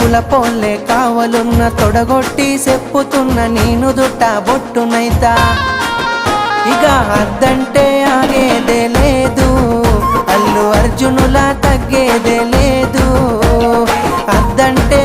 కత్తుల పోల్లే కావలున్న తొడగొట్టి చెప్పుతున్న నేను దుట్ట బొట్టునైతా ఇక అద్దంటే ఆగేదే లేదు అల్లు అర్జునులా తగ్గేదే లేదు అద్దంటే